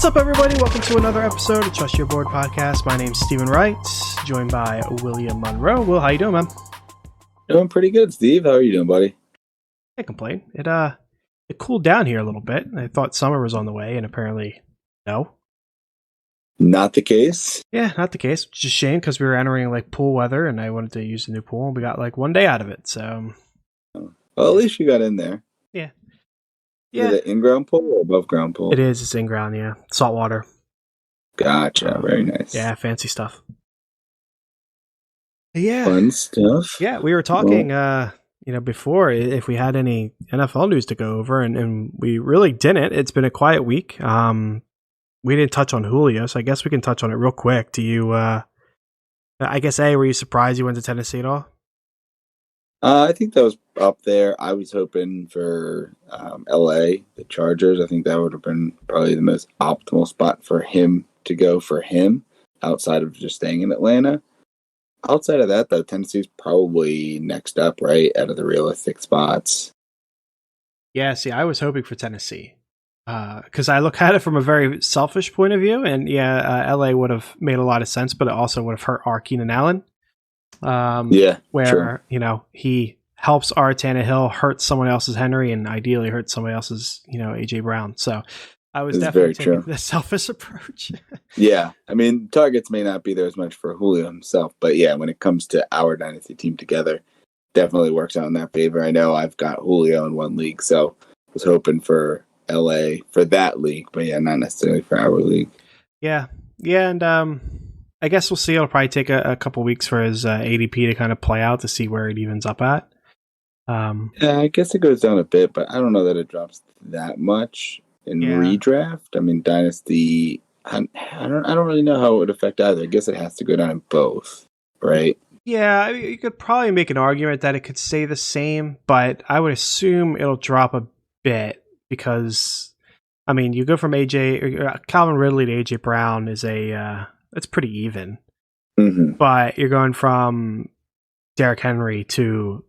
What's up, everybody? Welcome to another episode of Trust Your Board podcast. My name's Stephen Wright, joined by William Monroe. Will, how you doing, man? Doing pretty good, Steve. How are you doing, buddy? Can't complain. It cooled down here a little bit. I thought summer was on the way, and apparently, no. Not the case? Yeah, not the case. Which is a shame because we were entering like pool weather, and I wanted to use the new pool, and we got like 1 day out of it. So, well, at least you got in there. Yeah. Is it in-ground pool or above-ground pool? It is. It's in-ground, yeah. Salt water. Gotcha. Very nice. Yeah, fancy stuff. Yeah. Fun stuff. Yeah, we were talking, before if we had any NFL news to go over, and we really didn't. It's been a quiet week. We didn't touch on Julio, so I guess we can touch on it real quick. Do you, were you surprised you went to Tennessee at all? I think that was up there. I was hoping for LA, the Chargers. I think that would have been probably the most optimal spot for him to go for him outside of just staying in Atlanta. Outside of that, though, Tennessee's probably next up, right, out of the realistic spots. Yeah, see, I was hoping for Tennessee because I look at it from a very selfish point of view, and LA would have made a lot of sense, but it also would have hurt our Keenan Allen. Where he helps our Tannehill, hurts someone else's Henry, and ideally hurts somebody else's AJ Brown. So I was definitely taking the selfish approach. Yeah, I mean, targets may not be there as much for Julio himself, but yeah, when it comes to our dynasty team together, definitely works out in that favor. I know I've got Julio in one league, so I was hoping for LA for that league, but yeah, not necessarily for our league. Yeah, and I guess we'll see. It'll probably take a couple weeks for his ADP to kind of play out to see where it evens up at. Yeah, I guess it goes down a bit, but I don't know that it drops that much in redraft. I mean, Dynasty, I don't really know how it would affect either. I guess it has to go down in both, right? Yeah, I mean, you could probably make an argument that it could stay the same, but I would assume it'll drop a bit because, I mean, you go from Calvin Ridley to AJ Brown is it's pretty even. Mm-hmm. But you're going from Derrick Henry to,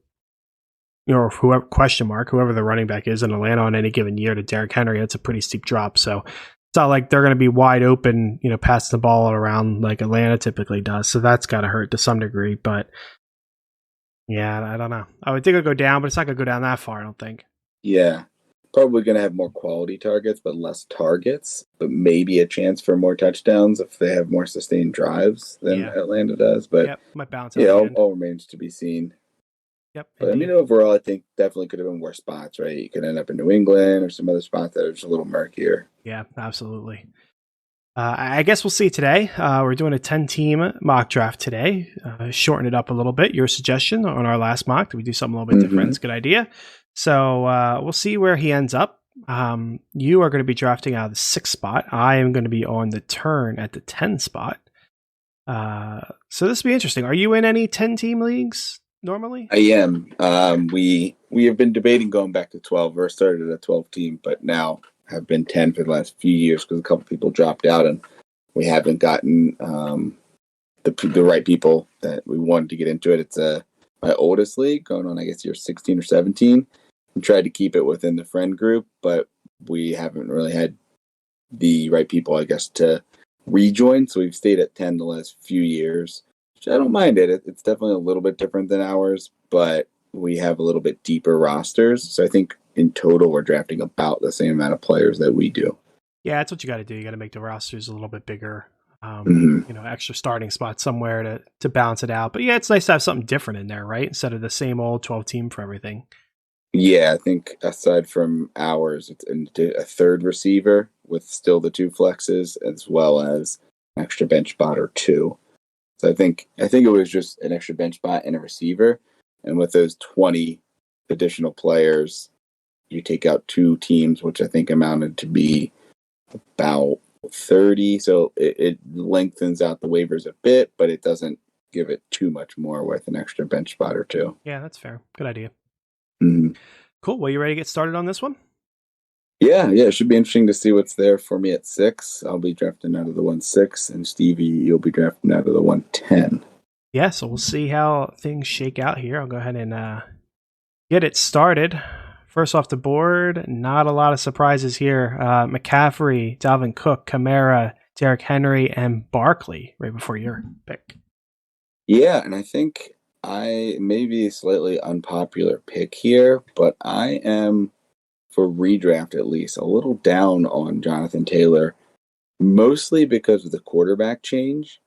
whoever the running back is in Atlanta on any given year to Derrick Henry, that's a pretty steep drop. So it's not like they're going to be wide open, passing the ball around like Atlanta typically does. So that's got to hurt to some degree. But yeah, I don't know. I would think it'll go down, but it's not going to go down that far, I don't think. Yeah. Probably going to have more quality targets, but less targets, but maybe a chance for more touchdowns if they have more sustained drives than Atlanta does. But might balance out. All remains to be seen. Yep. But I mean, overall, I think definitely could have been worse spots, right? You could end up in New England or some other spots that are just a little murkier. Yeah, absolutely. I guess we'll see today. We're doing a 10-team mock draft today. Shorten it up a little bit. Your suggestion on our last mock. Did we do something a little bit different? It's a good idea. So we'll see where he ends up. You are going to be drafting out of the 6th spot. I am going to be on the turn at the 10 spot. So this will be interesting. Are you in any 10-team leagues normally? I am. We have been debating going back to 12. We started at a 12-team, but now have been 10 for the last few years because a couple people dropped out and we haven't gotten the right people that we wanted to get into it. It's my oldest league, going on, I guess, year 16 or 17. We tried to keep it within the friend group, but we haven't really had the right people, I guess, to rejoin. So we've stayed at 10 the last few years, which I don't mind it. It's definitely a little bit different than ours, but we have a little bit deeper rosters. So I think in total, we're drafting about the same amount of players that we do. Yeah, that's what you got to do. You got to make the rosters a little bit bigger. Extra starting spots somewhere to balance it out. But yeah, it's nice to have something different in there, right? Instead of the same old 12 team for everything. Yeah, I think aside from ours, it's a third receiver with still the 2 flexes as well as an extra bench spot or 2. So I think it was just an extra bench spot and a receiver. And with those 20 additional players, you take out 2 teams, which I think amounted to be about 30. So it lengthens out the waivers a bit, but it doesn't give it too much more with an extra bench spot or 2. Yeah, that's fair. Good idea. Mm-hmm. Cool. Well, you ready to get started on this one? Yeah. It should be interesting to see what's there for me at 6. I'll be drafting out of the 1-6, and Stevie, you'll be drafting out of the 1-10. Yeah, so we'll see how things shake out here. I'll go ahead and get it started. first off the board, not a lot of surprises here. McCaffrey, Dalvin Cook, Kamara, Derrick Henry, and Barkley right before your pick. Yeah, and I think I may be a slightly unpopular pick here, but I am, for redraft at least, a little down on Jonathan Taylor, mostly because of the quarterback change.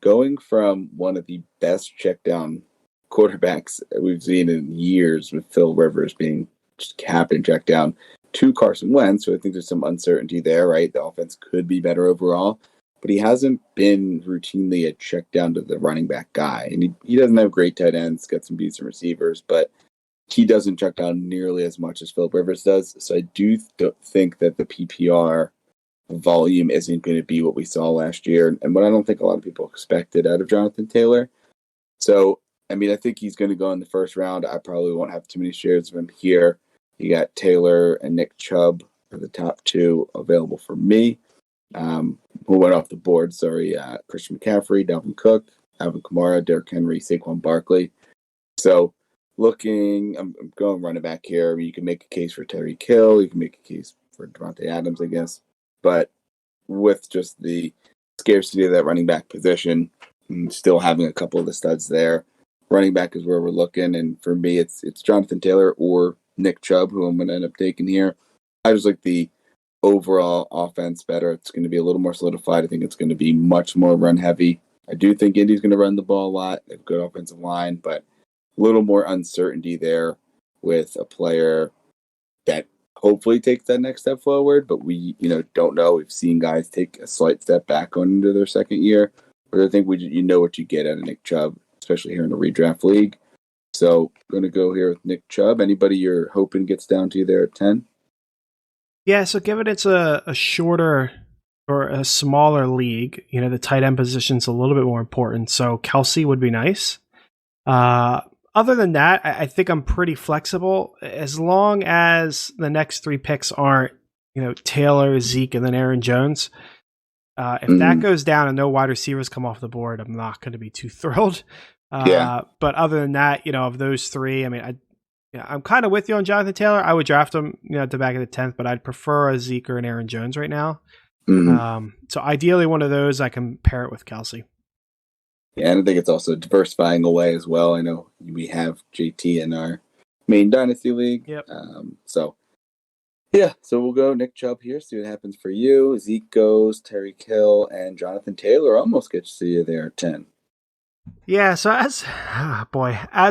Going from one of the best check-down quarterbacks we've seen in years, with Phil Rivers being just capped and checked down, to Carson Wentz, so I think there's some uncertainty there, right? The offense could be better overall, but he hasn't been routinely a check down to the running back guy. And he doesn't have great tight ends, got some decent receivers, but he doesn't check down nearly as much as Philip Rivers does. So I do think that the PPR volume isn't going to be what we saw last year, and what I don't think a lot of people expected out of Jonathan Taylor. So, I mean, I think he's going to go in the first round. I probably won't have too many shares of him here. You got Taylor and Nick Chubb are the top two available for me. Who went off the board? Sorry, Christian McCaffrey, Dalvin Cook, Alvin Kamara, Derrick Henry, Saquon Barkley. So, I'm going running back here. I mean, you can make a case for Tyreek Hill. You can make a case for Davante Adams, I guess. But with just the scarcity of that running back position, and still having a couple of the studs there, running back is where we're looking. And for me, it's Jonathan Taylor or Nick Chubb, who I'm going to end up taking here. I just like the overall offense better. It's going to be a little more solidified. I think it's going to be much more run heavy. I do think Indy's going to run the ball a lot. They have a good offensive line, but a little more uncertainty there with a player that hopefully takes that next step forward, but we don't know. We've seen guys take a slight step back on into their second year, but I think what you get out of Nick Chubb, especially here in a redraft league. So going to go here with Nick Chubb. Anybody you're hoping gets down to you there at 10? Yeah, so given it's a shorter or a smaller league, the tight end position's a little bit more important. So Kelsey would be nice. Other than that, I think I'm pretty flexible as long as the next three picks aren't, Taylor, Zeke, and then Aaron Jones. If that goes down and no wide receivers come off the board, I'm not going to be too thrilled. But other than that, of those three, I mean, I'm kind of with you on Jonathan Taylor. I would draft him, at the back of the 10th, but I'd prefer a Zeke or an Aaron Jones right now. So ideally one of those, I can pair it with Kelsey. Yeah, and I think it's also diversifying away as well. I know we have JT in our main Dynasty League. Yep. So we'll go Nick Chubb here, see what happens for you. Zeke goes, Tyreek Hill, and Jonathan Taylor almost gets to you there at 10. Yeah, so as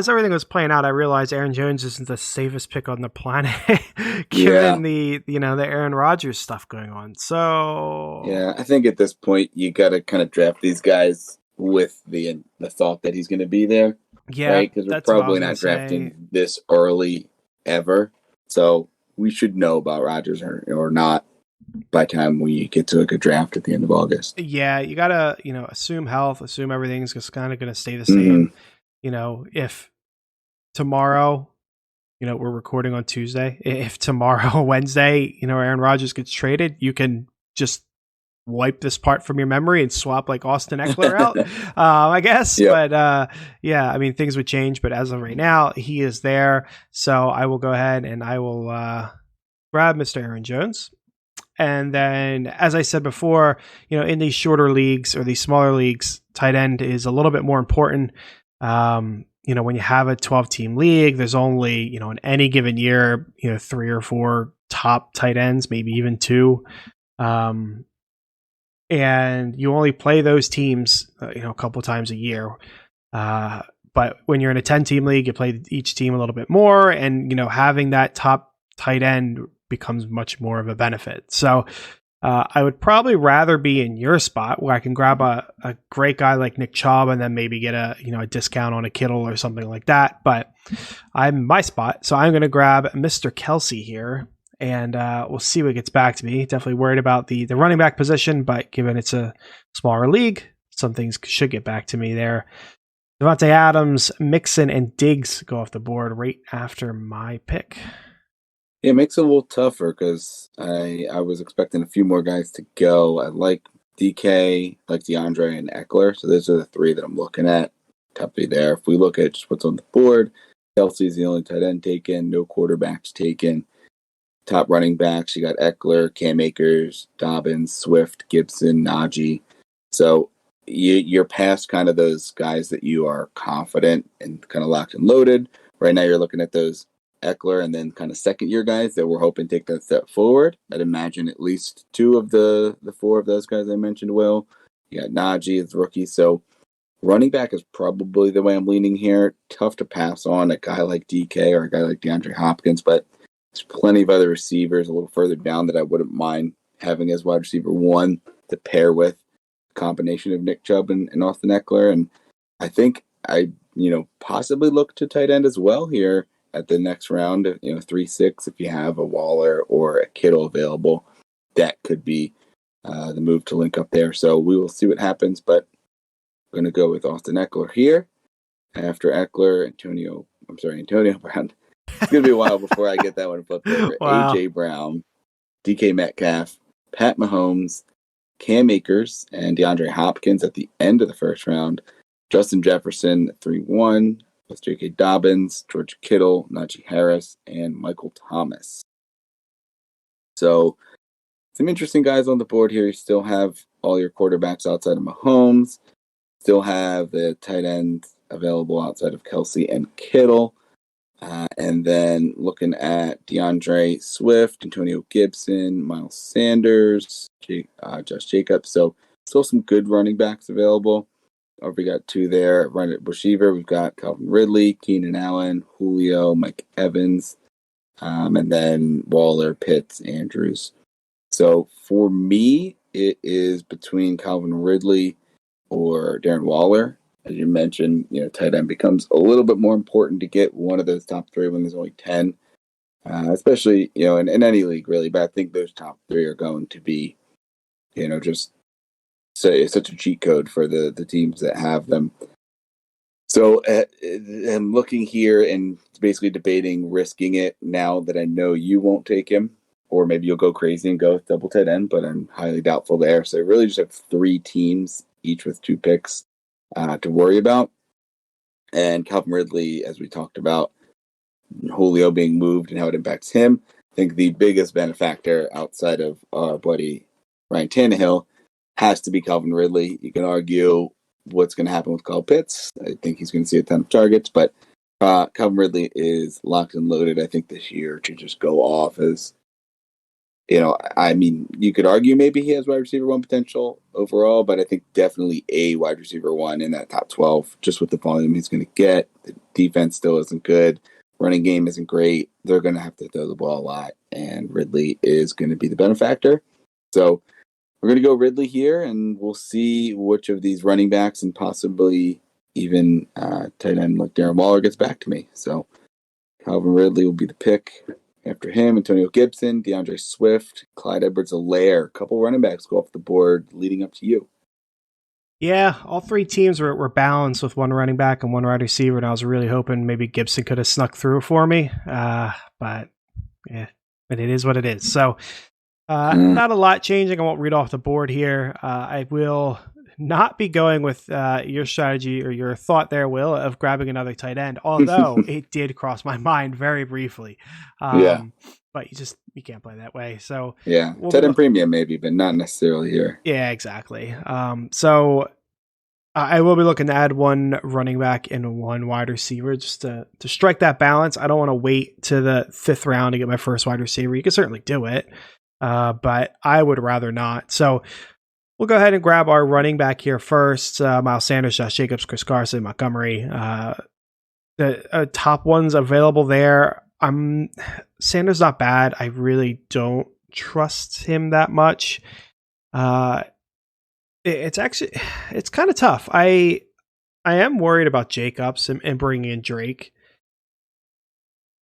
everything was playing out, I realized Aaron Jones isn't the safest pick on the planet, given the Aaron Rodgers stuff going on. So yeah, I think at this point you got to kind of draft these guys with the thought that he's going to be there. Yeah, right? Because we're probably not drafting this early ever, so we should know about Rodgers or not by the time we get to a good draft at the end of August. Yeah, you gotta assume health, assume everything's just kind of going to stay the same. If tomorrow, we're recording on Tuesday. If tomorrow, Wednesday, Aaron Rodgers gets traded, you can just wipe this part from your memory and swap like Austin Eckler out, I guess. Yep. But I mean, things would change. But as of right now, he is there. So I will go ahead and I will grab Mr. Aaron Jones. And then, as I said before, in these shorter leagues or these smaller leagues, tight end is a little bit more important. When you have a 12-team league, there's only, in any given year, 3 or 4 top tight ends, maybe even 2. And you only play those teams, a couple times a year. But when you're in a 10-team league, you play each team a little bit more, and having that top tight end becomes much more of a benefit. So I would probably rather be in your spot where I can grab a great guy like Nick Chubb and then maybe get a discount on a Kittle or something like that. But I'm in my spot, so I'm going to grab Mr. Kelsey here. And we'll see what gets back to me. Definitely worried about the running back position, but given it's a smaller league, some things should get back to me there. Davante Adams, Mixon, and Diggs go off the board right after my pick. Yeah, it makes it a little tougher because I was expecting a few more guys to go. I like DK, like DeAndre, and Eckler. So those are the 3 that I'm looking at. Top 3 there. If we look at just what's on the board, Kelsey's the only tight end taken, no quarterbacks taken. Top running backs, you got Eckler, Cam Akers, Dobbins, Swift, Gibson, Najee. So you're past kind of those guys that you are confident and kind of locked and loaded. Right now you're looking at those Eckler and then kind of second-year guys that we're hoping to take that step forward. I'd imagine at least two of the four of those guys I mentioned will. You got Najee as rookie. So running back is probably the way I'm leaning here. Tough to pass on a guy like DK or a guy like DeAndre Hopkins, but there's plenty of other receivers a little further down that I wouldn't mind having as wide receiver one to pair with a combination of Nick Chubb and Austin Eckler. And I think I, possibly look to tight end as well here at the next round, 3-6, if you have a Waller or a Kittle available, that could be the move to link up there. So we will see what happens, but I'm going to go with Austin Eckler here. After Eckler, Antonio Brown. It's going to be a while before I get that one flipped over. Wow. A.J. Brown, DK Metcalf, Pat Mahomes, Cam Akers, and DeAndre Hopkins at the end of the first round. Justin Jefferson, 3-1, with J.K. Dobbins, George Kittle, Najee Harris, and Michael Thomas. So some interesting guys on the board here. You still have all your quarterbacks outside of Mahomes. Still have the tight ends available outside of Kelsey and Kittle. And then looking at DeAndre Swift, Antonio Gibson, Miles Sanders, Josh Jacobs. So still some good running backs available. We got two there. Right at receiver, we've got Calvin Ridley, Keenan Allen, Julio, Mike Evans, and then Waller, Pitts, Andrews. So for me, it is between Calvin Ridley or Darren Waller. As you mentioned, tight end becomes a little bit more important to get one of those top three when there's only 10, especially, in any league, really. But I think those top three are going to be, just say such a cheat code for the teams that have them. So I'm looking here and basically debating risking it now that I know you won't take him, or maybe you'll go crazy and go with double tight end, but I'm highly doubtful there. So I really just have three teams, each with 2 picks to worry about. And Calvin Ridley, as we talked about, Julio being moved and how it impacts him. I think the biggest benefactor outside of our buddy Ryan Tannehill has to be Calvin Ridley. You can argue what's going to happen with Kyle Pitts. I think he's going to see a ton of targets, but Calvin Ridley is locked and loaded, I think, this year to just go off as, you could argue maybe he has wide receiver one potential overall, but I think definitely a wide receiver one in that top 12, just with the volume he's going to get. The defense still isn't good. Running game isn't great. They're going to have to throw the ball a lot, and Ridley is going to be the benefactor. So we're going to go Ridley here, and we'll see which of these running backs and possibly even tight end like Darren Waller gets back to me. So Calvin Ridley will be the pick. After him, Antonio Gibson, DeAndre Swift, Clyde Edwards-Helaire. A couple running backs go off the board leading up to you. Yeah, all three teams were balanced with one running back and one wide receiver, and I was really hoping maybe Gibson could have snuck through for me. But it is what it is. So not a lot changing. I won't read off the board here. I will not be going with your strategy or your thought there, Will, of grabbing another tight end, although it did cross my mind very briefly. But you can't play that way. So yeah, tight end premium maybe, but not necessarily here. Yeah, exactly. So I will be looking to add one running back and one wide receiver just to strike that balance. I don't want to wait to the 5th round to get my first wide receiver. You can certainly do it, but I would rather not. So we'll go ahead and grab our running back here first. Miles Sanders, Josh Jacobs, Chris Carson, Montgomery. The top ones available there. Sanders not bad. I really don't trust him that much. It's kind of tough. I am worried about Jacobs and bringing in Drake.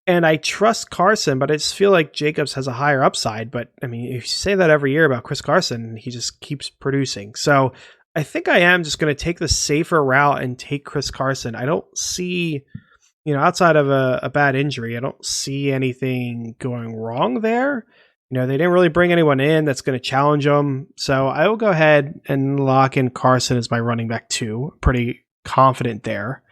And I trust Carson, but I just feel like Jacobs has a higher upside. But I mean, if you say that every year about Chris Carson, he just keeps producing. So I think I am just going to take the safer route and take Chris Carson. I don't see, outside of a bad injury, I don't see anything going wrong there. They didn't really bring anyone in that's going to challenge them. So I will go ahead and lock in Carson as my running back 2. Pretty confident there.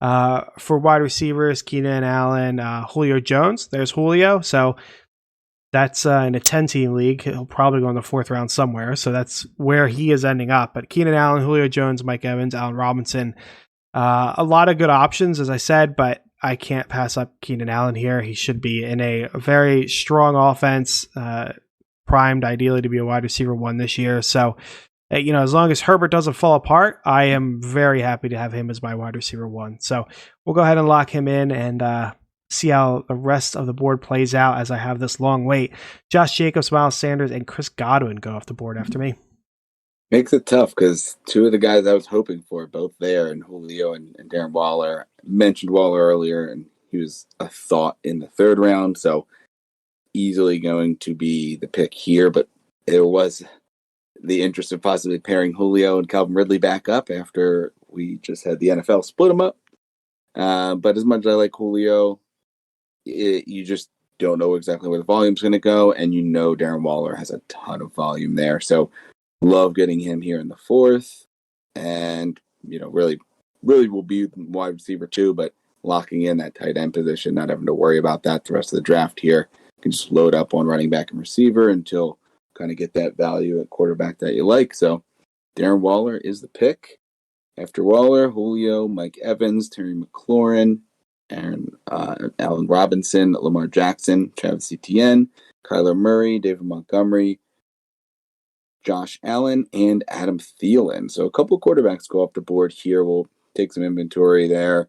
For wide receivers, Keenan Allen, Julio Jones. There's Julio. So that's in a 10-team league. He'll probably go in the 4th round somewhere. So that's where he is ending up. But Keenan Allen, Julio Jones, Mike Evans, Allen Robinson. A lot of good options, as I said, but I can't pass up Keenan Allen here. He should be in a very strong offense, primed ideally to be a wide receiver 1 this year. So, as long as Herbert doesn't fall apart, I am very happy to have him as my wide receiver 1. So we'll go ahead and lock him in and see how the rest of the board plays out as I have this long wait. Josh Jacobs, Miles Sanders, and Chris Godwin go off the board after me. Makes it tough because 2 of the guys I was hoping for, both there, and Julio and Darren Waller. I mentioned Waller earlier, and he was a thought in the 3rd round, so easily going to be the pick here. But there was the interest of possibly pairing Julio and Calvin Ridley back up after we just had the NFL split them up. But as much as I like Julio, you just don't know exactly where the volume's going to go, and Darren Waller has a ton of volume there. So love getting him here in the 4th, and really will be wide receiver 2, but locking in that tight end position, not having to worry about that the rest of the draft here. You can just load up on running back and receiver until kind of get that value at quarterback that you like. So Darren Waller is the pick. After Waller, Julio, Mike Evans, Terry McLaurin, Allen Robinson, Lamar Jackson, Travis Etienne, Kyler Murray, David Montgomery, Josh Allen, and Adam Thielen. So a couple quarterbacks go off the board here. We'll take some inventory there.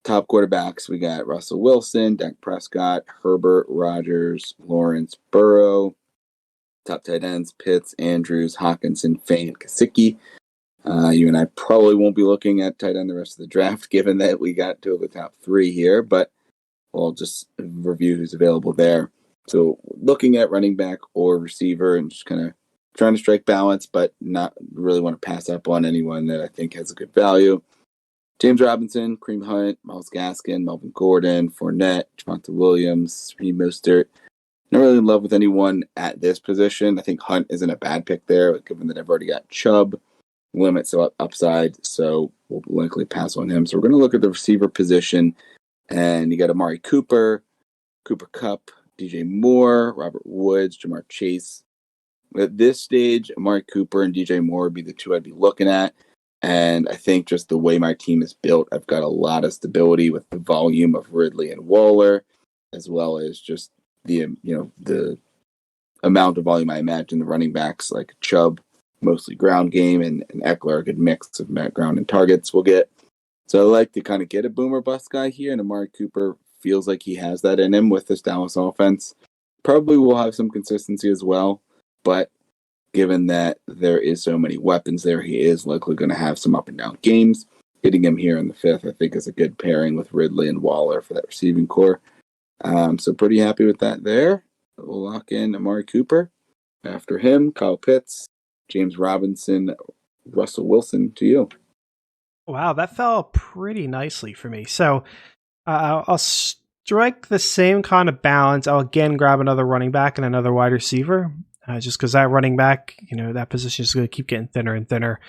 Top quarterbacks, we got Russell Wilson, Dak Prescott, Herbert, Rodgers, Lawrence, Burrow. Top tight ends, Pitts, Andrews, Hawkinson, Faye, and Gesicki. You and I probably won't be looking at tight end the rest of the draft, given that we got 2 of the top 3 here, but we'll just review who's available there. So looking at running back or receiver and just kind of trying to strike balance, but not really want to pass up on anyone that I think has a good value. James Robinson, Kareem Hunt, Myles Gaskin, Melvin Gordon, Fournette, Javonta Williams, Raheem Mostert. Not really in love with anyone at this position. I think Hunt isn't a bad pick there, given that I've already got Chubb, limits upside, so we'll likely pass on him. So we're going to look at the receiver position, and you got Amari Cooper, Cooper Kupp, DJ Moore, Robert Woods, Jamar Chase. At this stage, Amari Cooper and DJ Moore would be the 2 I'd be looking at, and I think just the way my team is built, I've got a lot of stability with the volume of Ridley and Waller, as well as just the amount of volume I imagine the running backs like Chubb, mostly ground game, and Eckler, a good mix of ground and targets will get. So I like to kind of get a boomer bust guy here, and Amari Cooper feels like he has that in him with this Dallas offense. Probably will have some consistency as well, but given that there is so many weapons there, he is likely going to have some up and down games. Hitting him here in the 5th, I think, is a good pairing with Ridley and Waller for that receiving core. So pretty happy with that there. We'll lock in Amari Cooper. After him, Kyle Pitts, James Robinson, Russell Wilson to you. Wow, that fell pretty nicely for me. So I'll strike the same kind of balance. I'll again grab another running back and another wide receiver, just because that running back, that position is going to keep getting thinner and thinner.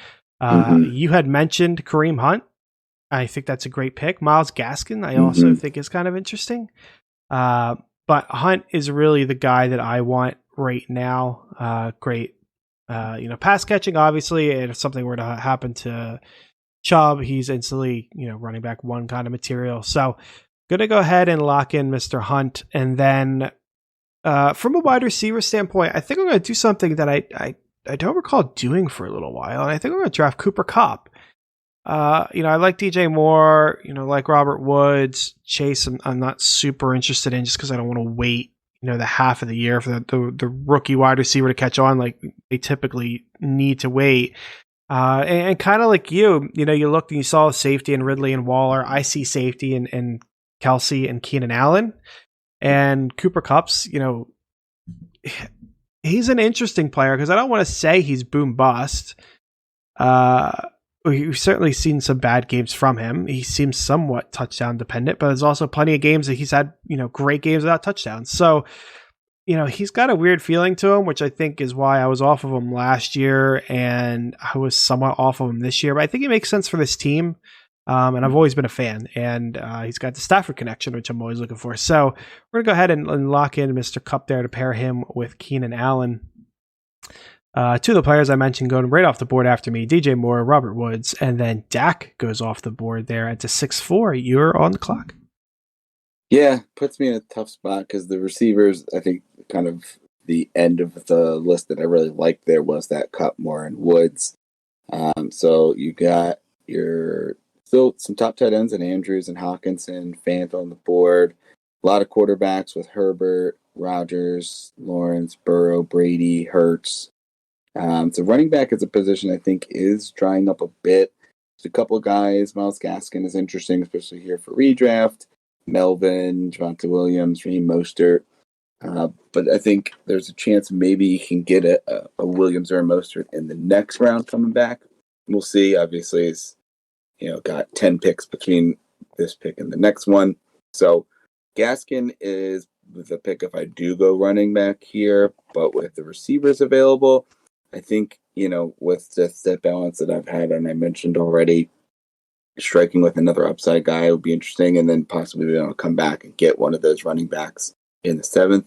You had mentioned Kareem Hunt. I think that's a great pick. Myles Gaskin, I also think is kind of interesting. But Hunt is really the guy that I want right now. Great. Pass catching, obviously, and if something were to happen to Chubb, he's instantly, running back 1 kind of material. So going to go ahead and lock in Mr. Hunt. And then from a wide receiver standpoint, I think I'm going to do something that I don't recall doing for a little while. And I think I'm going to draft Cooper Kupp. I like DJ Moore, like Robert Woods. Chase, I'm not super interested in just because I don't want to wait, the half of the year for the rookie wide receiver to catch on. Like they typically need to wait. And kind of like you looked and you saw safety in Ridley and Waller. I see safety in Kelsey and Keenan Allen. And Cooper Kupp's, he's an interesting player because I don't want to say he's boom bust. We've certainly seen some bad games from him. He seems somewhat touchdown dependent, but there's also plenty of games that he's had, great games without touchdowns. So, he's got a weird feeling to him, which I think is why I was off of him last year and I was somewhat off of him this year. But I think it makes sense for this team. And I've always been a fan. And he's got the Stafford connection, which I'm always looking for. So we're going to go ahead and lock in Mr. Kupp there to pair him with Keenan Allen. Two of the players I mentioned going right off the board after me, DJ Moore, Robert Woods, and then Dak goes off the board there at 6-4. You're on the clock. Yeah, puts me in a tough spot because the receivers, I think, kind of the end of the list that I really liked there was that Kupp, Moore, and Woods. So you got your still some top tight ends and Andrews and Hawkinson, Fant on the board. A lot of quarterbacks with Herbert, Rodgers, Lawrence, Burrow, Brady, Hurts. So running back is a position I think is drying up a bit. There's a couple of guys. Myles Gaskin is interesting, especially here for redraft. Melvin, Javonta Williams, Raheem Mostert. But I think there's a chance maybe you can get a Williams or a Mostert in the next round coming back. We'll see. Obviously, he's got 10 picks between this pick and the next one. So Gaskin is the pick if I do go running back here. But with the receivers available, I think, with the balance that I've had and I mentioned already, striking with another upside guy would be interesting, and then possibly be able to come back and get one of those running backs in the 7th.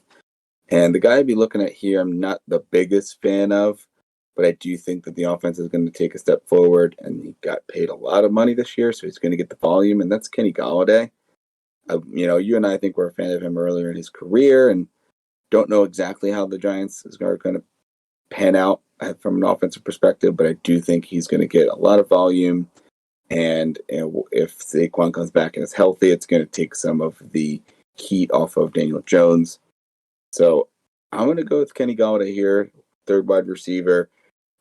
And the guy I'd be looking at here, I'm not the biggest fan of, but I do think that the offense is going to take a step forward, and he got paid a lot of money this year, so he's going to get the volume, and that's Kenny Galada. You and I think were a fan of him earlier in his career, and don't know exactly how the Giants are going to pan out from an offensive perspective, but I do think he's going to get a lot of volume. And if Saquon comes back and is healthy, it's going to take some of the heat off of Daniel Jones. So I'm going to go with Kenny Galada here, third wide receiver.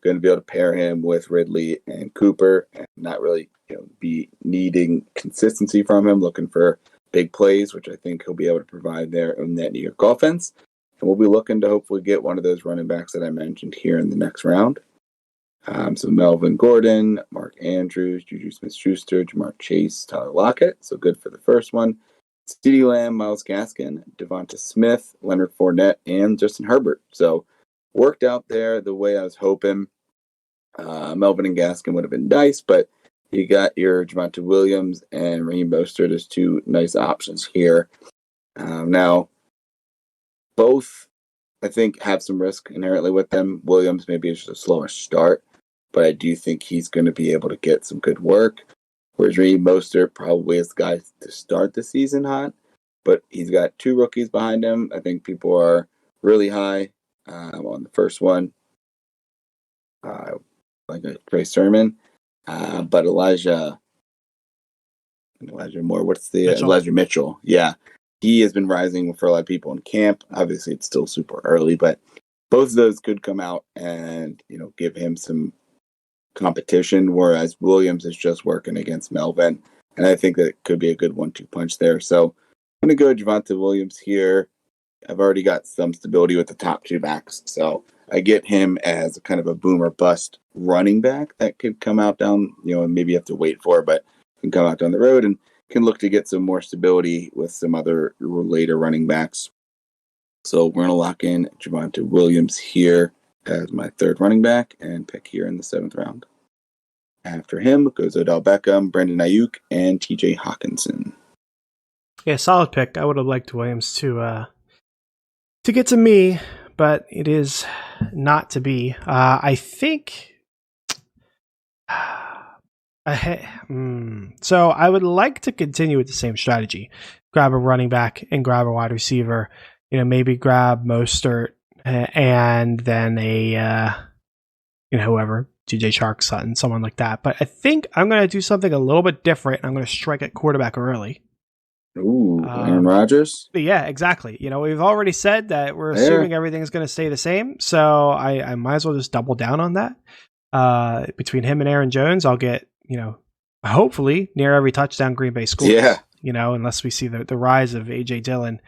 Going to be able to pair him with Ridley and Cooper, and not really be needing consistency from him, looking for big plays, which I think he'll be able to provide there in that New York offense. And we'll be looking to hopefully get one of those running backs that I mentioned here in the next round. So Melvin Gordon, Mark Andrews, Juju Smith-Schuster, Jamar Chase, Tyler Lockett. So good for the first one. CeeDee Lamb, Myles Gaskin, Devonta Smith, Leonard Fournette, and Justin Herbert. So worked out there the way I was hoping. Melvin and Gaskin would have been nice, but you got your Javonta Williams and Raheem Mostert as two nice options here. Now, both, I think, have some risk inherently with them. Williams maybe is just a slower start, but I do think he's going to be able to get some good work. Whereas Raheem Mostert probably is the guy to start the season hot, but he's got two rookies behind him. I think people are really high on the first one, like a Trey Sermon, but Elijah Moore. What's the Elijah Mitchell? Yeah, he has been rising for a lot of people in camp. Obviously, it's still super early, but both of those could come out and give him some competition, whereas Williams is just working against Melvin, and I think that it could be a good 1-2 punch there. So I'm going to go Javonta Williams here. I've already got some stability with the top two backs, so I get him as a kind of a boom or bust running back that could come out down, and maybe you have to wait for, but can come out down the road and can look to get some more stability with some other later running backs. So we're going to lock in Javonta Williams here as my third running back and pick here in the 7th round. After him goes Odell Beckham, Brandon Ayuk, and TJ Hawkinson. Yeah, solid pick. I would have liked Williams to get to me, but it is not to be. I think. So I would like to continue with the same strategy. Grab a running back and grab a wide receiver. Maybe grab Mostert and then whoever, DJ Shark, Sutton, someone like that. But I think I'm going to do something a little bit different. I'm going to strike at quarterback early. Ooh, Aaron Rodgers? Yeah, exactly. We've already said that we're assuming everything's going to stay the same. So I might as well just double down on that. Between him and Aaron Jones, I'll get, hopefully near every touchdown Green Bay scores. Yeah. Unless we see the rise of A.J. Dillon.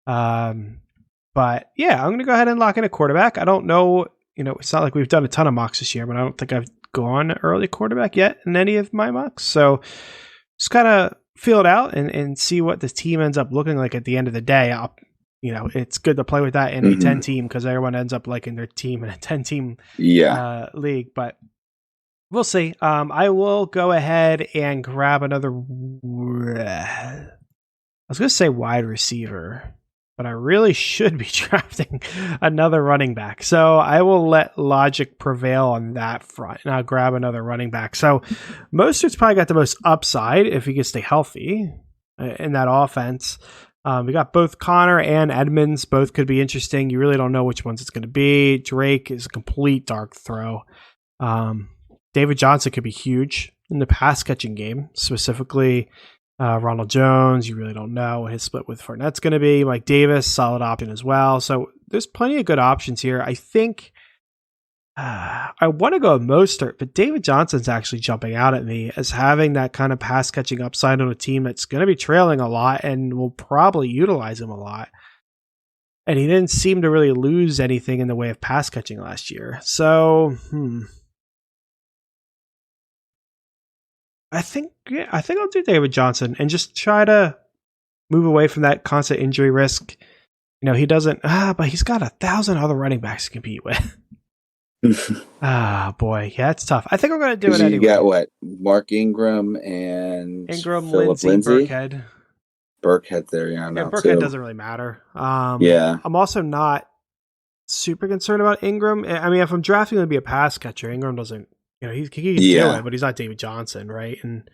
But yeah, I'm going to go ahead and lock in a quarterback. I don't know, it's not like we've done a ton of mocks this year, but I don't think I've gone early quarterback yet in any of my mocks. So just kind of feel it out and see what the team ends up looking like at the end of the day. It's good to play with that in a 10 team because everyone ends up liking their team in a 10 team league. But We'll see. I will go ahead and grab another. I was going to say wide receiver, but I really should be drafting another running back. So I will let logic prevail on that front, and I'll grab another running back. So Mostert's probably got the most upside if he can stay healthy in that offense. We got both Connor and Edmonds. Both could be interesting. You really don't know which ones it's going to be. Drake is a complete dark throw. David Johnson could be huge in the pass catching game, specifically Ronald Jones. You really don't know what his split with Fournette's going to be. Mike Davis, solid option as well. So there's plenty of good options here. I think I want to go with Mostert, but David Johnson's actually jumping out at me as having that kind of pass catching upside on a team that's going to be trailing a lot and will probably utilize him a lot. And he didn't seem to really lose anything in the way of pass catching last year. So, I think I'll do David Johnson and just try to move away from that constant injury risk. You know, he doesn't, but he's got 1,000 other running backs to compete with. Boy. Yeah, it's tough. I think I'm going to do it anyway. You got what? Mark Ingram and Phillip Lindsay? Burkhead's there, yeah. Burkhead doesn't really matter. Yeah. I'm also not super concerned about Ingram. I mean, if I'm drafting to be a pass catcher, Ingram doesn't, you know, he can do it, but he's not David Johnson, right? And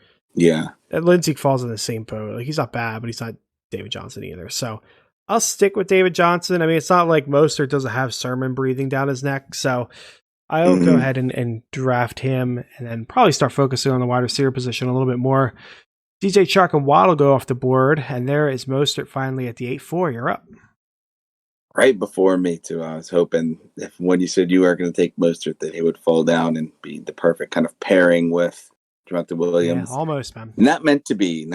Lindsay falls in the same boat. Like, he's not bad, but he's not David Johnson either. So I'll stick with David Johnson. I mean, it's not like Mostert doesn't have Sermon breathing down his neck, so I'll go ahead and draft him and then probably start focusing on the wide receiver position a little bit more. DJ Chark and Waddle go off the board, and there is Mostert finally at the 8-4. You're up. Right before me, too. I was hoping when you said you were going to take Mostert that he would fall down and be the perfect kind of pairing with Javonta Williams. Yeah, almost, man. Not meant to be.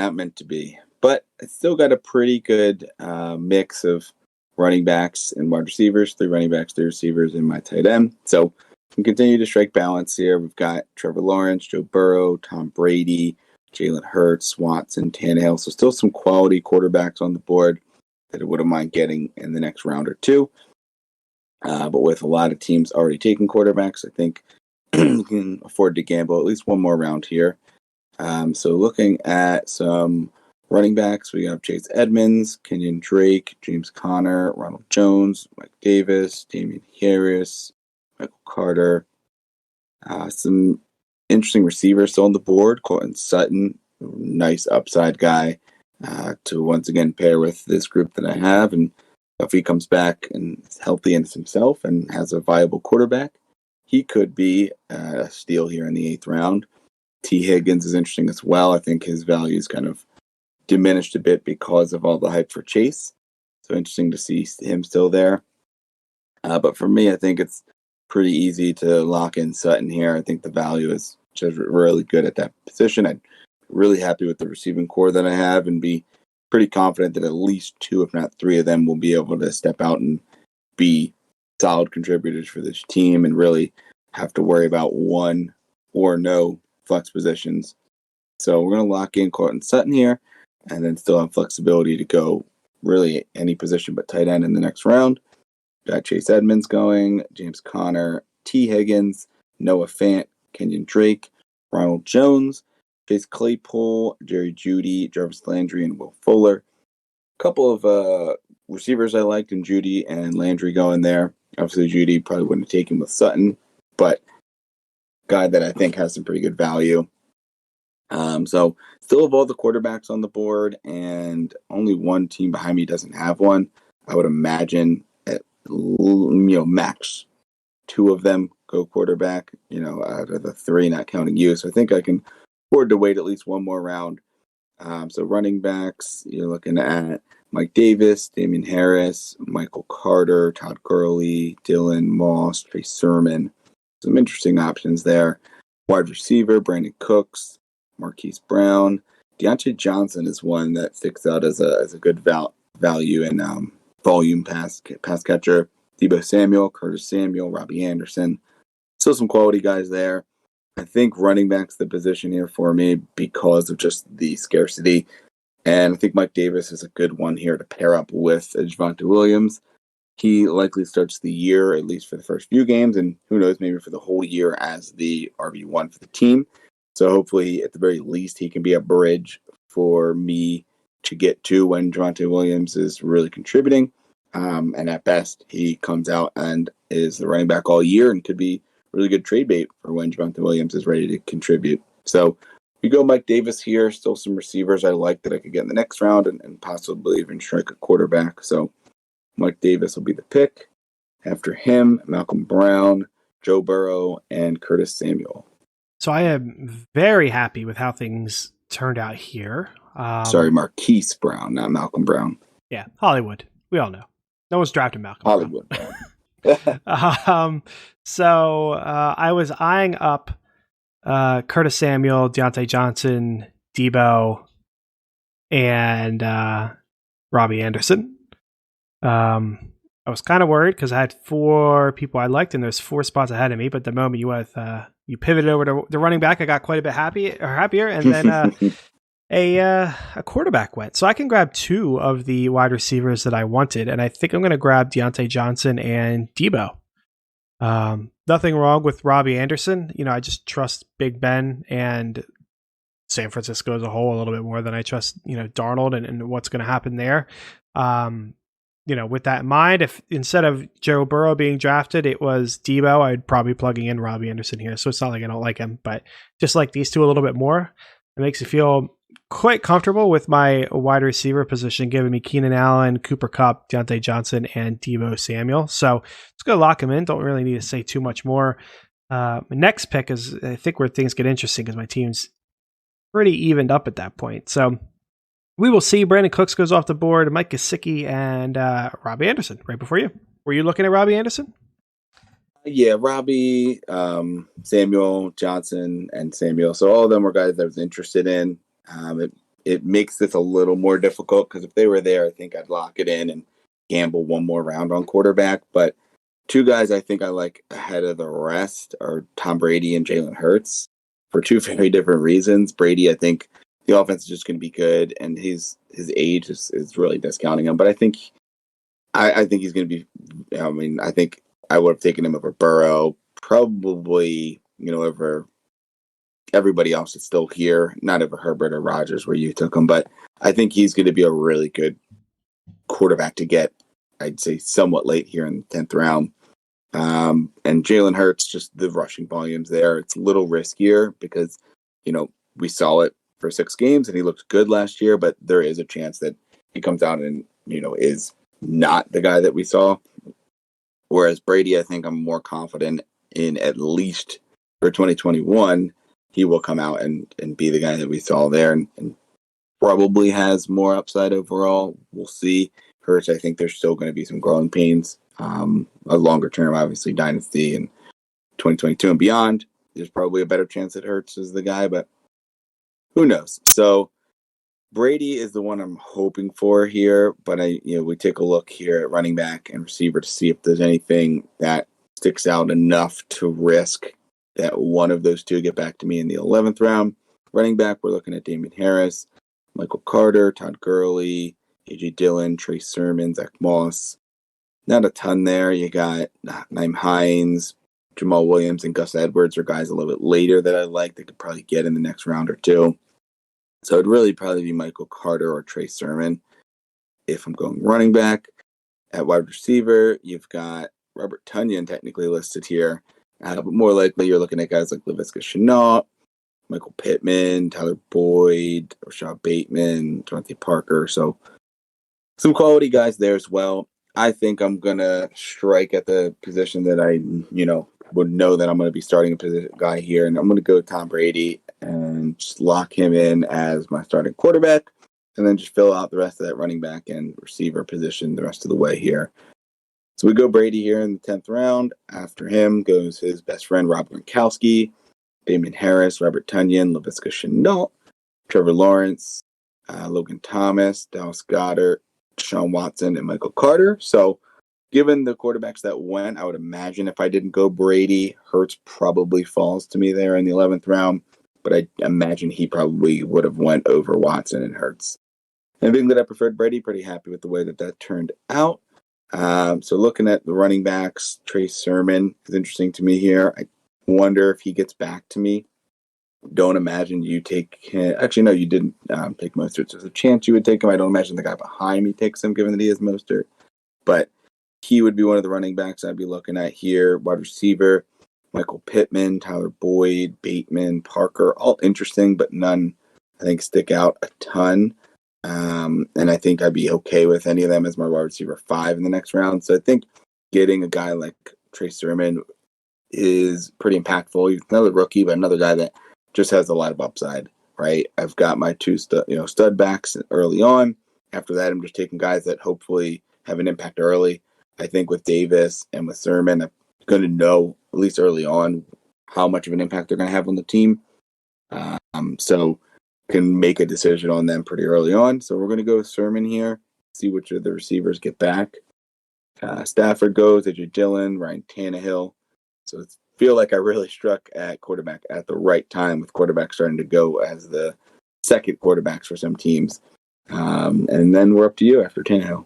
But it's still got a pretty good mix of running backs and wide receivers, 3 running backs, 3 receivers, and my tight end. So we can continue to strike balance here. We've got Trevor Lawrence, Joe Burrow, Tom Brady, Jalen Hurts, Watson, Tannehill. So still some quality quarterbacks on the board that I wouldn't mind getting in the next round or two. But with a lot of teams already taking quarterbacks, I think you can afford to gamble at least one more round here. So looking at some running backs, we have Chase Edmonds, Kenyon Drake, James Conner, Ronald Jones, Mike Davis, Damian Harris, Michael Carter. Some interesting receivers still on the board. Courtland Sutton, nice upside guy to once again pair with this group that I have. And if he comes back and is healthy in himself and has a viable quarterback, he could be a steal here in the 8th round. T. Higgins is interesting as well. I think his value is kind of diminished a bit because of all the hype for Chase. So interesting to see him still there. But for me, I think it's pretty easy to lock in Sutton here. I think the value is just really good at that position. I'm really happy with the receiving core that I have and be pretty confident that at least 2, if not 3 of them will be able to step out and be solid contributors for this team and really have to worry about one or no flex positions. So we're going to lock in Courtland Sutton here and then still have flexibility to go really any position but tight end in the next round. Got Chase Edmonds going, James Conner, T. Higgins, Noah Fant, Kenyon Drake, Ronald Jones, Chase Claypool, Jerry Jeudy, Jarvis Landry, and Will Fuller. A couple of receivers I liked in Jeudy and Landry going there. Obviously, Jeudy probably wouldn't have taken with Sutton, but guy that I think has some pretty good value. So still have all the quarterbacks on the board, and only one team behind me doesn't have one. I would imagine at max 2 of them go quarterback. Out of the 3, not counting you. So I think I can afford to wait at least one more round. So running backs, you're looking at Mike Davis, Damian Harris, Michael Carter, Todd Gurley, Dylan Moss, Trey Sermon. Some interesting options there. Wide receiver, Brandon Cooks, Marquise Brown. Deontay Johnson is one that sticks out as a good value in volume pass catcher. Deebo Samuel, Curtis Samuel, Robbie Anderson. Still some quality guys there. I think running back's the position here for me because of just the scarcity. And I think Mike Davis is a good one here to pair up with Javonta Williams. he likely starts the year, at least for the first few games, and who knows, maybe for the whole year as the RB1 for the team. So hopefully, at the very least, he can be a bridge for me to get to when Javonta Williams is really contributing. And at best, he comes out and is the running back all year and could be really good trade bait for when Javonta Williams is ready to contribute. So we go Mike Davis here. Still some receivers I like that I could get in the next round and possibly even strike a quarterback. So Mike Davis will be the pick. After him, Malcolm Brown, Joe Burrow, and Curtis Samuel. So I am very happy with how things turned out here. Sorry, Marquise Brown, not Malcolm Brown. Yeah, Hollywood. We all know. No one's drafted Malcolm Hollywood. Brown. So I was eyeing up Curtis Samuel, Deontay Johnson, Debo, and Robbie Anderson. I was kind of worried because I had 4 people I liked, and there's 4 spots ahead of me. But the moment you pivoted over to the running back, I got quite a bit happier, and then a quarterback went. So I can grab 2 of the wide receivers that I wanted, and I think I'm going to grab Deontay Johnson and Debo. Nothing wrong with Robbie Anderson. I just trust Big Ben and San Francisco as a whole a little bit more than I trust, Darnold and what's going to happen there. With that in mind, if instead of Joe Burrow being drafted, it was Debo, I'd probably be plugging in Robbie Anderson here. So it's not like I don't like him, but just like these 2 a little bit more, it makes me feel quite comfortable with my wide receiver position, giving me Keenan Allen, Cooper Kupp, Deontay Johnson, and Debo Samuel. So let's go lock him in. Don't really need to say too much more. My next pick is, I think, where things get interesting because my team's pretty evened up at that point. So we will see. Brandon Cooks goes off the board, Mike Gesicki, and Robbie Anderson right before you. Were you looking at Robbie Anderson? Yeah, Robbie, Samuel, Johnson, and Samuel. So all of them were guys I was interested in. It makes this a little more difficult because if they were there, I think I'd lock it in and gamble one more round on quarterback. But 2 guys I think I like ahead of the rest are Tom Brady and Jalen Hurts for 2 very different reasons. Brady, I think the offense is just going to be good, and his age is really discounting him. But I think he's going to be. I think I would have taken him over Burrow, probably over everybody else that's still here, not over Herbert or Rodgers where you took him, but I think he's going to be a really good quarterback to get, I'd say, somewhat late here in the 10th round. And Jalen Hurts, just the rushing volumes there, it's a little riskier because, we saw it for 6 games and he looked good last year, but there is a chance that he comes out and, is not the guy that we saw. Whereas Brady, I think I'm more confident in, at least for 2021, he will come out and be the guy that we saw there and probably has more upside overall. We'll see. Hurts, I think there's still going to be some growing pains. A longer term, obviously, dynasty in 2022 and beyond, there's probably a better chance that Hurts is the guy, but who knows? So Brady is the one I'm hoping for here, but we take a look here at running back and receiver to see if there's anything that sticks out enough to risk that one of those 2 get back to me in the 11th round. Running back, we're looking at Damian Harris, Michael Carter, Todd Gurley, A.J. Dillon, Trey Sermon, Zach Moss. Not a ton there. You got Nyheim Hines, Jamal Williams, and Gus Edwards are guys a little bit later that I like that could probably get in the next round or 2. So it'd really probably be Michael Carter or Trey Sermon if I'm going running back. At wide receiver, you've got Robert Tonyan technically listed here. But more likely, you're looking at guys like Laviska Shenault, Michael Pittman, Tyler Boyd, Rashad Bateman, Devontae Parker. So some quality guys there as well. I think I'm going to strike at the position that I, would know that I'm going to be starting a position guy here. And I'm going to go Tom Brady and just lock him in as my starting quarterback. And then just fill out the rest of that running back and receiver position the rest of the way here. So we go Brady here in the 10th round. After him goes his best friend, Rob Gronkowski, Damian Harris, Robert Tonyan, Laviska Shenault, Trevor Lawrence, Logan Thomas, Dallas Goedert, Deshaun Watson, and Michael Carter. So given the quarterbacks that went, I would imagine if I didn't go Brady, Hurts probably falls to me there in the 11th round. But I imagine he probably would have went over Watson and Hurts. And being that I preferred Brady, pretty happy with the way that turned out. So looking at the running backs, Trey Sermon is interesting to me here. I wonder if he gets back to me. Don't imagine you take him. Actually, no, you didn't take Mostert. So there's a chance you would take him. I don't imagine the guy behind me takes him, given that he is Mostert. But he would be one of the running backs I'd be looking at here. Wide receiver, Michael Pittman, Tyler Boyd, Bateman, Parker, all interesting, but none, I think, stick out a ton. And I think I'd be okay with any of them as my wide receiver 5 in the next round. So I think getting a guy like Trey Sermon is pretty impactful. He's another rookie, but another guy that just has a lot of upside, right? I've got my 2 stud backs early on. After that, I'm just taking guys that hopefully have an impact early. I think with Davis and with Sermon, I'm going to know, at least early on, how much of an impact they're going to have on the team. So can make a decision on them pretty early on. So we're going to go with Sermon here, see which of the receivers get back. Stafford goes, AJ Dillon, Ryan Tannehill. So I feel like I really struck at quarterback at the right time, with quarterbacks starting to go as the second quarterbacks for some teams. And then we're up to you after Tannehill.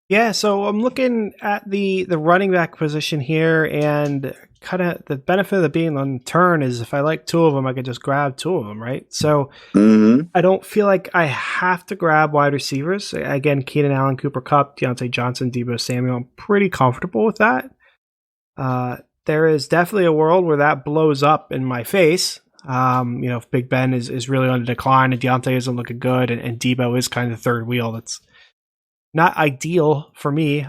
Yeah, so I'm looking at the running back position here, and kind of the benefit of it being on turn is if I like 2 of them, I could just grab 2 of them, right? So I don't feel like I have to grab wide receivers. Again, Keenan Allen, Cooper Kupp, Deontay Johnson, Deebo Samuel. I'm pretty comfortable with that. There is definitely a world where that blows up in my face. If Big Ben is really on the decline and Deontay isn't looking good, and Deebo is kind of the third wheel, that's not ideal for me.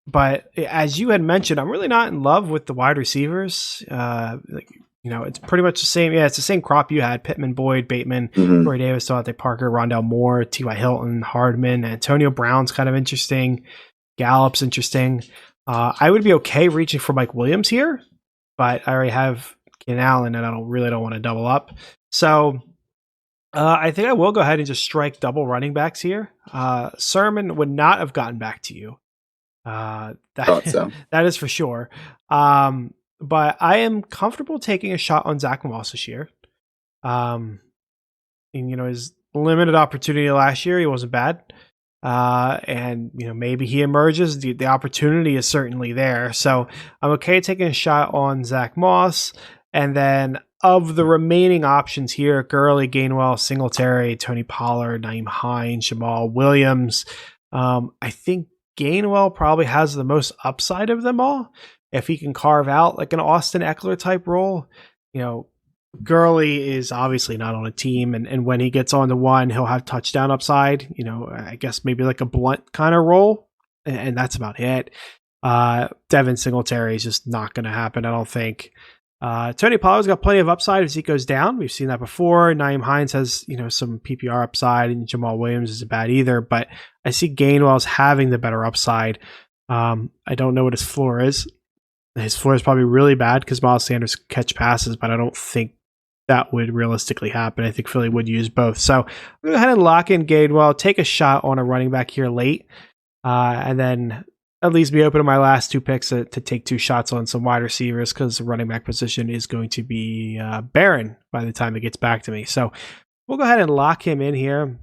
But as you had mentioned, I'm really not in love with the wide receivers. It's pretty much the same. Yeah, it's the same crop you had: Pittman, Boyd, Bateman, Corey Davis, Devontae Parker, Rondell Moore, T.Y. Hilton, Hardman, Antonio Brown's kind of interesting. Gallup's interesting. I would be okay reaching for Mike Williams here, but I already have Keenan Allen, and I don't want to double up. So I think I will go ahead and just strike double running backs here. Sermon would not have gotten back to you. Thought so. That is for sure. But I am comfortable taking a shot on Zach Moss this year. His limited opportunity last year, he wasn't bad. And maybe he emerges. The opportunity is certainly there. So I'm okay taking a shot on Zach Moss. And then of the remaining options here, Gurley, Gainwell, Singletary, Tony Pollard, Nyheim Hines, Jamal Williams. I think Gainwell probably has the most upside of them all. If he can carve out like an Austin Eckler type role, Gurley is obviously not on a team. And when he gets on the one, he'll have touchdown upside, I guess maybe like a Blunt kind of role. And that's about it. Devin Singletary is just not going to happen, I don't think. Tony Pollard's got plenty of upside as he goes down. We've seen that before. Nyheim Hines has, some PPR upside, and Jamal Williams isn't bad either, but I see Gainwell's having the better upside. I don't know what his floor is. His floor is probably really bad because Miles Sanders catch passes, but I don't think that would realistically happen. I think Philly would use both. So I'm going to go ahead and lock in Gainwell, take a shot on a running back here late, and then at least be open to my last 2 picks to take 2 shots on some wide receivers, because the running back position is going to be barren by the time it gets back to me. So we'll go ahead and lock him in here.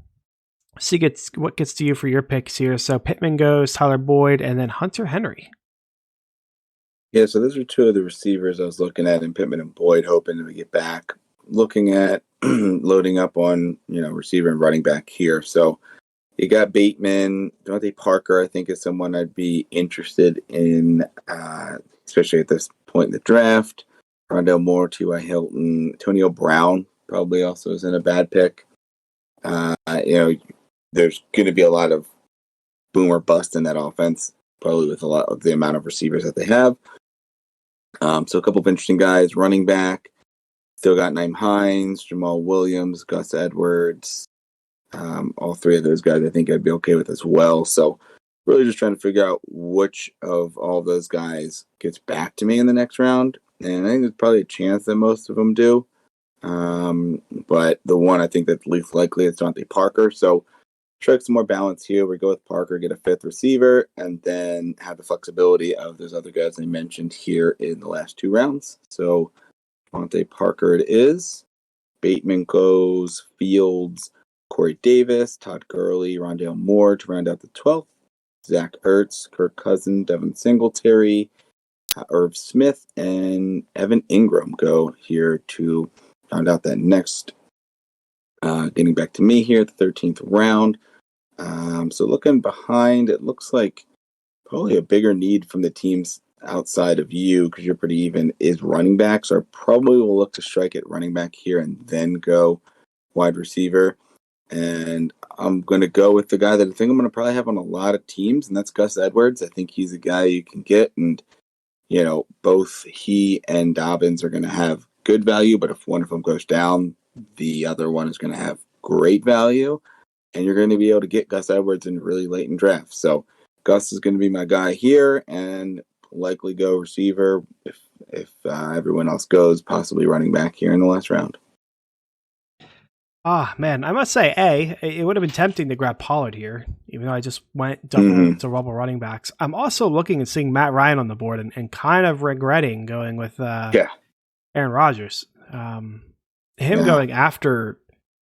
See what gets to you for your picks here. So Pittman goes, Tyler Boyd, and then Hunter Henry. Yeah, so those are 2 of the receivers I was looking at in Pittman and Boyd, hoping to get back. Looking at loading up on, receiver and running back here. So you got Bateman, Devontae Parker, I think is someone I'd be interested in, especially at this point in the draft. Rondell Moore, T.Y. Hilton, Antonio Brown probably also isn't a bad pick. There's going to be a lot of boom or bust in that offense, probably with a lot of the amount of receivers that they have. So a couple of interesting guys. Running back, still got Nyheim Hines, Jamal Williams, Gus Edwards. All 3 of those guys I think I'd be okay with as well. So really just trying to figure out which of all those guys gets back to me in the next round. And I think there's probably a chance that most of them do. But the one I think that's least likely is Devontae Parker. So strike some more balance here. We go with Parker, get a 5th receiver, and then have the flexibility of those other guys I mentioned here in the last 2 rounds. So Devontae Parker it is. Bateman goes, Fields, Corey Davis, Todd Gurley, Rondell Moore to round out the 12th. Zach Ertz, Kirk Cousins, Devin Singletary, Irv Smith, and Evan Ingram go here to round out that next. Getting back to me here, the 13th round. So looking behind, it looks like probably a bigger need from the teams outside of you, because you're pretty even, is running back. So I probably will look to strike at running back here and then go wide receiver. And I'm going to go with the guy that I think I'm going to probably have on a lot of teams, and that's Gus Edwards. I think he's a guy you can get, and both he and Dobbins are going to have good value, but if one of them goes down, the other one is going to have great value, and you're going to be able to get Gus Edwards in really late in drafts. So Gus is going to be my guy here, and likely go receiver if everyone else goes, possibly running back here in the last round. Man, I must say, it would have been tempting to grab Pollard here, even though I just went double to rubble running backs. I'm also looking and seeing Matt Ryan on the board and kind of regretting going with Aaron Rodgers. Going after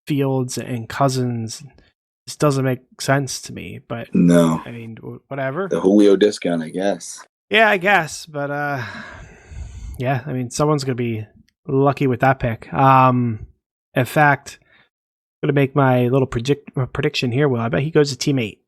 Fields and Cousins just doesn't make sense to me. But no, I mean, whatever. The Julio discount, I guess. Yeah, I guess. But yeah, I mean, someone's going to be lucky with that pick. In fact, I'm going to make my little prediction here. Well, I bet he goes to team 8.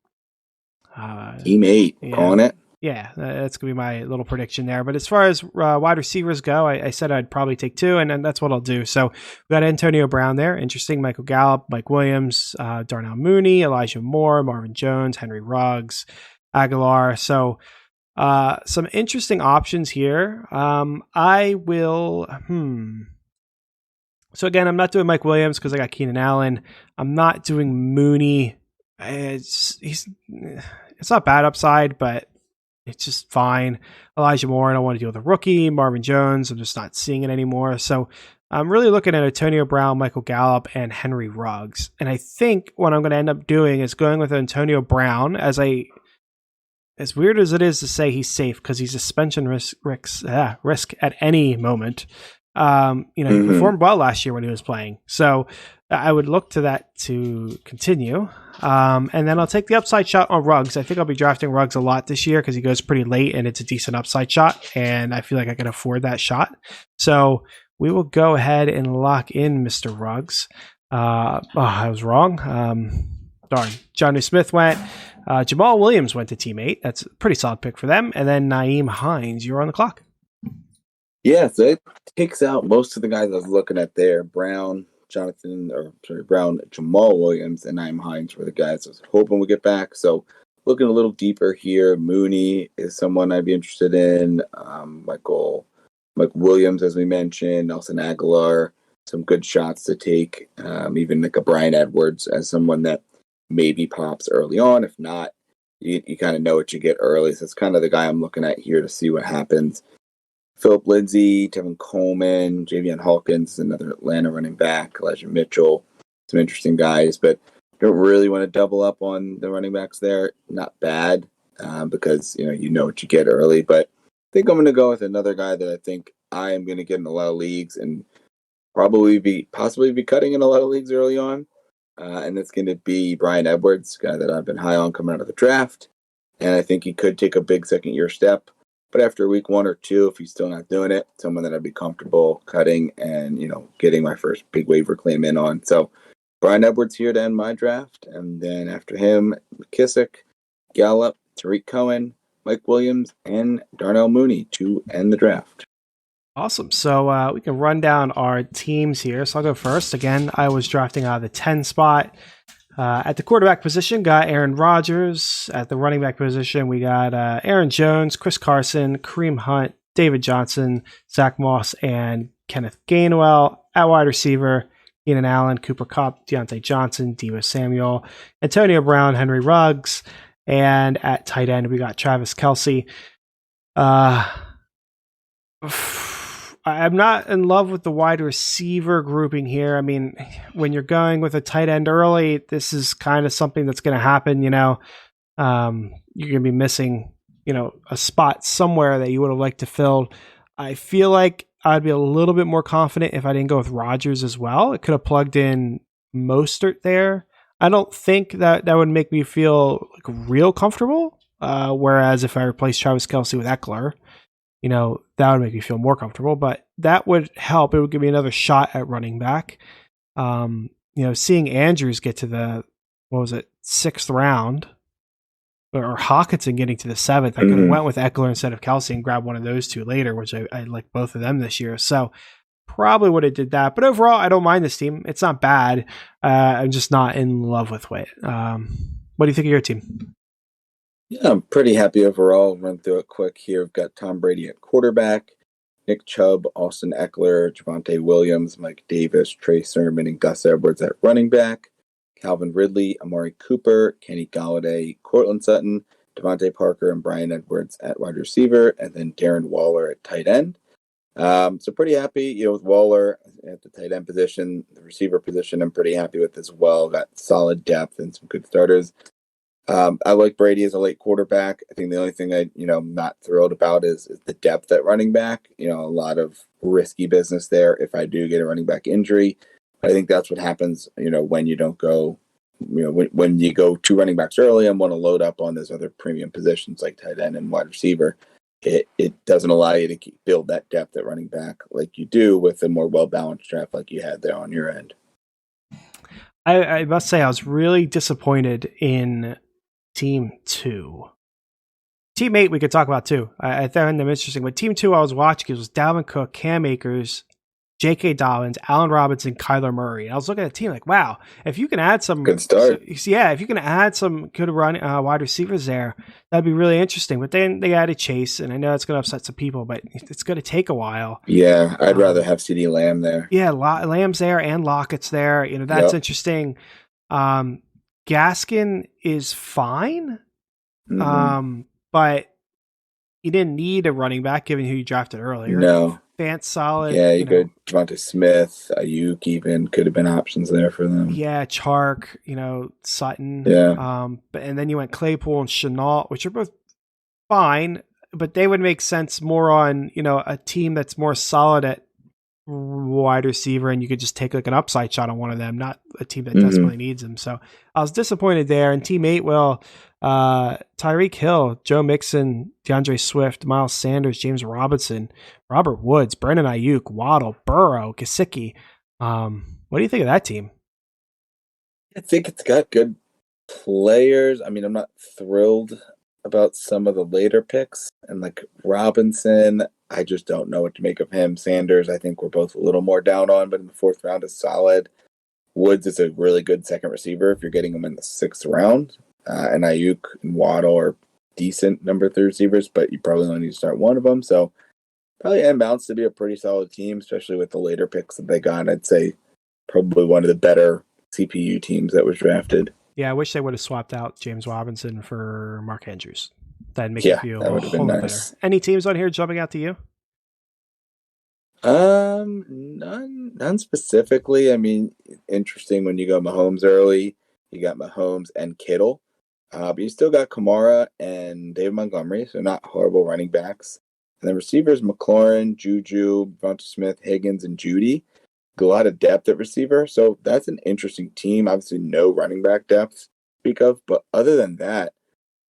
Team 8, calling it? Yeah, that's going to be my little prediction there. But as far as wide receivers go, I said I'd probably take 2, and that's what I'll do. So we got Antonio Brown there. Interesting. Michael Gallup, Mike Williams, Darnell Mooney, Elijah Moore, Marvin Jones, Henry Ruggs, Aguilar. So some interesting options here. I will... So again, I'm not doing Mike Williams because I got Keenan Allen. I'm not doing Mooney. It's not bad upside, but it's just fine. Elijah Moore, I don't want to deal with a rookie. Marvin Jones, I'm just not seeing it anymore. So I'm really looking at Antonio Brown, Michael Gallup, and Henry Ruggs. And I think what I'm going to end up doing is going with Antonio Brown as weird as it is to say he's safe because he's a suspension risk at any moment. He performed well last year when he was playing. So I would look to that to continue. And then I'll take the upside shot on Ruggs. I think I'll be drafting Ruggs a lot this year because he goes pretty late and it's a decent upside shot. And I feel like I can afford that shot. So we will go ahead and lock in Mr. Ruggs. I was wrong. Darn. Johnny Smith went. Jamal Williams went to team 8. That's a pretty solid pick for them. And then Nyheim Hines, you're on the clock. Yeah, so it takes out most of the guys I was looking at there. Jamal Williams, and Nyheim Hines were the guys I was hoping would get back. So looking a little deeper here, Mooney is someone I'd be interested in. Mike Williams, as we mentioned, Nelson Aguilar, some good shots to take. Even like a Bryan Edwards as someone that maybe pops early on. If not, you kind of know what you get early. So it's kind of the guy I'm looking at here to see what happens. Philip Lindsay, Tevin Coleman, Javion Hawkins, another Atlanta running back, Elijah Mitchell, some interesting guys, but don't really want to double up on the running backs there. Not bad because you know what you get early, but I think I'm going to go with another guy that I think I am going to get in a lot of leagues and possibly be cutting in a lot of leagues early on, and it's going to be Bryan Edwards, guy that I've been high on coming out of the draft, and I think he could take a big second-year step. But after week 1 or 2, if he's still not doing it, someone that I'd be comfortable cutting and, getting my first big waiver claim in on. So Bryan Edwards here to end my draft. And then after him, McKissick, Gallup, Tariq Cohen, Mike Williams, and Darnell Mooney to end the draft. Awesome. So we can run down our teams here. So I'll go first. Again, I was drafting out of the 10 spot. At the quarterback position, got Aaron Rodgers. At the running back position, we got Aaron Jones, Chris Carson, Kareem Hunt, David Johnson, Zach Moss, and Kenneth Gainwell. At wide receiver, Keenan Allen, Cooper Kupp, Deontay Johnson, Deebo Samuel, Antonio Brown, Henry Ruggs. And at tight end, we got Travis Kelsey. I'm not in love with the wide receiver grouping here. I mean, when you're going with a tight end early, this is kind of something that's going to happen. You're going to be missing, a spot somewhere that you would have liked to fill. I feel like I'd be a little bit more confident if I didn't go with Rodgers as well. It could have plugged in Mostert there. I don't think that would make me feel real comfortable. Whereas if I replace Travis Kelsey with Eckler, that would make me feel more comfortable. But that would help. It would give me another shot at running back. Seeing Andrews get to the, 6th round, or Hawkinson getting to the 7th, I could have went with Eckler instead of Kelsey and grabbed one of those two later, which I like both of them this year. So probably would have did that. But overall, I don't mind this team. It's not bad. I'm just not in love with it. What do you think of your team? Yeah, I'm pretty happy overall. Run through it quick here. We've got Tom Brady at quarterback, Nick Chubb, Austin Eckler, Javonta Williams, Mike Davis, Trey Sermon, and Gus Edwards at running back, Calvin Ridley, Amari Cooper, Kenny Galada, Cortland Sutton, Devontae Parker, and Brian Edwards at wide receiver, and then Darren Waller at tight end. So pretty happy, with Waller at the tight end position. The receiver position I'm pretty happy with as well. Got solid depth and some good starters. I like Brady as a late quarterback. I think the only thing I'm not thrilled about is the depth at running back. A lot of risky business there if I do get a running back injury. I think that's what happens, when you don't go, when you go 2 running backs early and want to load up on those other premium positions like tight end and wide receiver. It doesn't allow you to build that depth at running back like you do with a more well-balanced draft like you had there on your end. I must say I was really disappointed in Team 2. Team 8 we could talk about too. I found them interesting. But Team 2 I was watching, it was Dalvin Cook, Cam Akers, J.K. Dobbins, Allen Robinson, Kyler Murray. And I was looking at the team like, wow, if you can add some good start. If you can add some good wide receivers there, that'd be really interesting. But then they added Chase, and I know it's going to upset some people, but it's going to take a while. Yeah, I'd rather have CeeDee Lamb there. Yeah, Lamb's there and Lockett's there. That's interesting. Gaskin is fine, but you didn't need a running back given who you drafted earlier. No. Fant solid. Yeah, you could. Javonta Smith, Ayuk even could have been options there for them. Yeah, Chark, Sutton. Yeah. And then you went Claypool and Chenault, which are both fine, but they would make sense more on, a team that's more solid at wide receiver, and you could just take like an upside shot on one of them, not a team that desperately needs them. So I was disappointed there. And Team 8, Tyreek Hill, Joe Mixon, DeAndre Swift, Miles Sanders, James Robinson, Robert Woods, Brandon Ayuk, Waddle, Burrow, Gesicki. What do you think of that team? I think it's got good players. I mean, I'm not thrilled about some of the later picks, and like Robinson, I just don't know what to make of him. Sanders, I think we're both a little more down on, but in the 4th round is solid. Woods is a really good second receiver if you're getting him in the 6th round. And Ayuk and Waddle are decent number 3 receivers, but you probably only need to start one of them. So probably inbounds to be a pretty solid team, especially with the later picks that they got. I'd say probably one of the better CPU teams that was drafted. Yeah, I wish they would have swapped out James Robinson for Mark Andrews. That'd make you feel that would have been nice. Better. Any teams on here jumping out to you? None specifically. I mean, interesting when you go Mahomes early. You got Mahomes and Kittle. But you still got Kamara and David Montgomery, so not horrible running backs. And then receivers, McLaurin, Juju, Devonta Smith, Higgins, and Judy. A lot of depth at receiver. So that's an interesting team. Obviously, no running back depth to speak of. But other than that,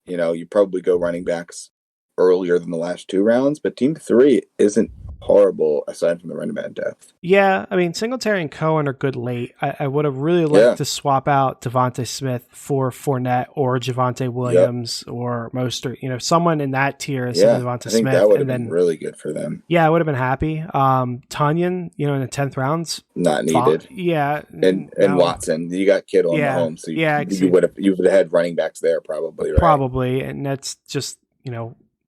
you probably go running backs earlier than the last 2 rounds. But Team 3 isn't horrible aside from the running back depth. Yeah, I mean, Singletary and Cohen are good late. I would have really liked to swap out Devonta Smith for Fournette or Javonta Williams or Mostert, someone in that tier instead of Devonta Smith. I think that would have been really good for them. Yeah, I would have been happy. Tunyon, in the 10th rounds. Not needed. Yeah. And Watson. You got Kittle and Mahomes, so you would have had running backs there probably, right? Probably, and that's just,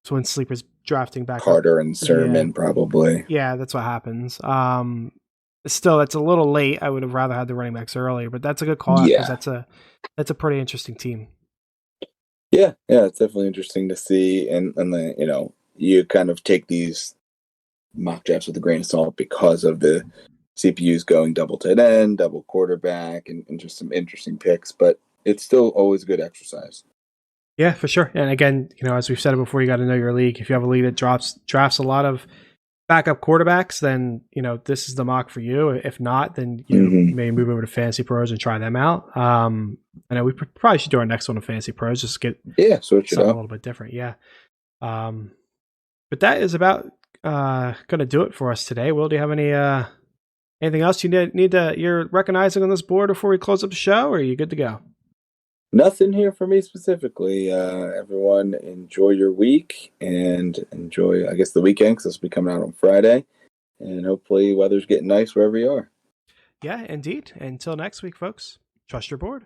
twin sleepers drafting back Carter and Sermon probably. Yeah, that's what happens. Still, that's a little late. I would have rather had the running backs earlier, but that's a good call because that's a pretty interesting team. Yeah, it's definitely interesting to see, and you kind of take these mock drafts with a grain of salt because of the CPUs going double tight end, double quarterback, and just some interesting picks, but it's still always a good exercise. Yeah, for sure. And again, as we've said it before, you got to know your league. If you have a league that drafts a lot of backup quarterbacks, then this is the mock for you. If not, then you may move over to Fantasy Pros and try them out. I know we probably should do our next one on Fantasy Pros, just get something a little bit different. Yeah. But that is about going to do it for us today. Will, do you have anything else you're recognizing on this board before we close up the show, or are you good to go? Nothing here for me specifically. Everyone enjoy your week and enjoy, I guess, the weekend, because this will be coming out on Friday. And hopefully weather's getting nice wherever you are. Yeah, indeed. Until next week, folks, trust your board.